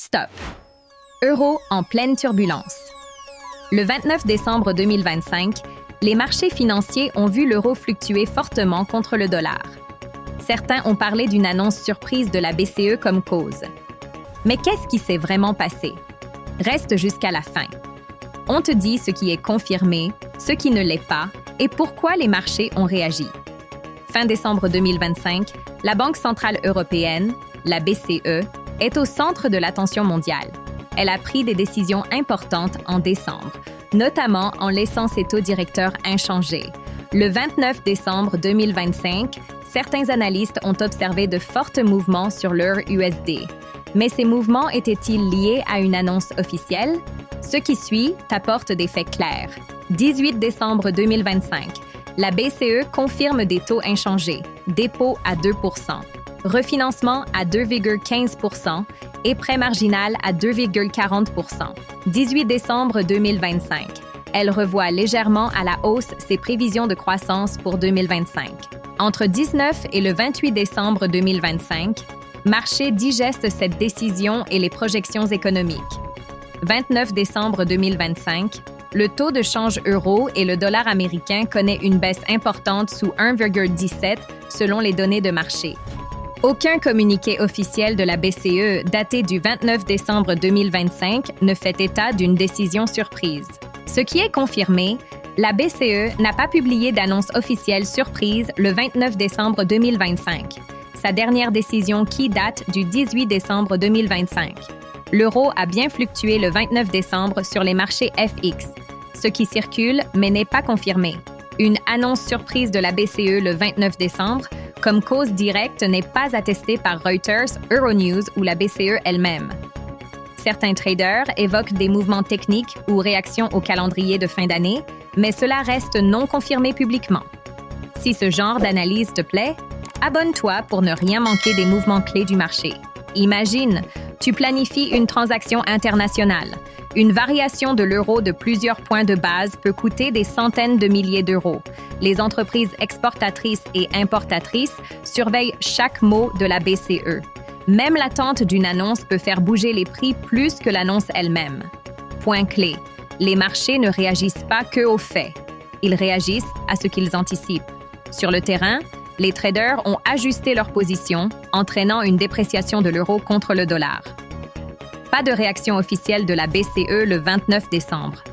Stop. Euro en pleine turbulence. Le 29 décembre 2025, les marchés financiers ont vu l'euro fluctuer fortement contre le dollar. Certains ont parlé d'une annonce surprise de la BCE comme cause. Mais qu'est-ce qui s'est vraiment passé? Reste jusqu'à la fin. On te dit ce qui est confirmé, ce qui ne l'est pas, et pourquoi les marchés ont réagi. Fin décembre 2025, la Banque centrale européenne, la BCE, est au centre de l'attention mondiale. Elle a pris des décisions importantes en décembre, notamment en laissant ses taux directeurs inchangés. Le 29 décembre 2025, certains analystes ont observé de forts mouvements sur l'euro USD. Mais ces mouvements étaient-ils liés à une annonce officielle? Ce qui suit t'apporte des faits clairs. 18 décembre 2025, la BCE confirme des taux inchangés, dépôt à 2 %, refinancement à 2,15 % et prêt marginal à 2,40 %. 18 décembre 2025, elle revoit légèrement à la hausse ses prévisions de croissance pour 2025. Entre 19 et le 28 décembre 2025, marché digeste cette décision et les projections économiques. 29 décembre 2025, le taux de change euro et le dollar américain connaît une baisse importante sous 1,17 selon les données de marché. Aucun communiqué officiel de la BCE daté du 29 décembre 2025 ne fait état d'une décision surprise. Ce qui est confirmé, la BCE n'a pas publié d'annonce officielle surprise le 29 décembre 2025. Sa dernière décision qui date du 18 décembre 2025. L'euro a bien fluctué le 29 décembre sur les marchés FX, ce qui circule mais n'est pas confirmé. Une annonce surprise de la BCE le 29 décembre, comme cause directe, n'est pas attestée par Reuters, Euronews ou la BCE elle-même. Certains traders évoquent des mouvements techniques ou réactions au calendrier de fin d'année, mais cela reste non confirmé publiquement. Si ce genre d'analyse te plaît, abonne-toi pour ne rien manquer des mouvements clés du marché. Imagine, tu planifies une transaction internationale. Une variation de l'euro de plusieurs points de base peut coûter des centaines de milliers d'euros. Les entreprises exportatrices et importatrices surveillent chaque mot de la BCE. Même l'attente d'une annonce peut faire bouger les prix plus que l'annonce elle-même. Point clé, les marchés ne réagissent pas que aux faits. Ils réagissent à ce qu'ils anticipent. Sur le terrain, les traders ont ajusté leur position, entraînant une dépréciation de l'euro contre le dollar. Pas de réaction officielle de la BCE le 29 décembre.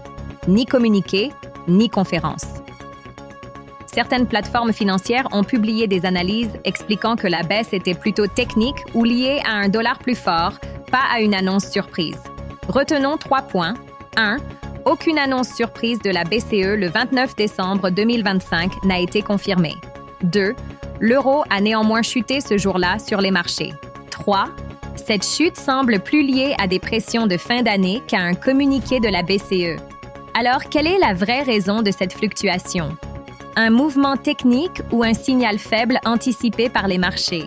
Ni communiqué, ni conférence. Certaines plateformes financières ont publié des analyses expliquant que la baisse était plutôt technique ou liée à un dollar plus fort, pas à une annonce surprise. Retenons 3 points. 1. Aucune annonce surprise de la BCE le 29 décembre 2025 n'a été confirmée. 2. L'euro a néanmoins chuté ce jour-là sur les marchés. 3. Cette chute semble plus liée à des pressions de fin d'année qu'à un communiqué de la BCE. Alors, quelle est la vraie raison de cette fluctuation? Un mouvement technique ou un signal faible anticipé par les marchés?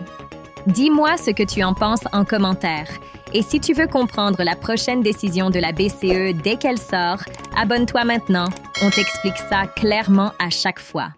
Dis-moi ce que tu en penses en commentaire. Et si tu veux comprendre la prochaine décision de la BCE dès qu'elle sort, abonne-toi maintenant. On t'explique ça clairement à chaque fois.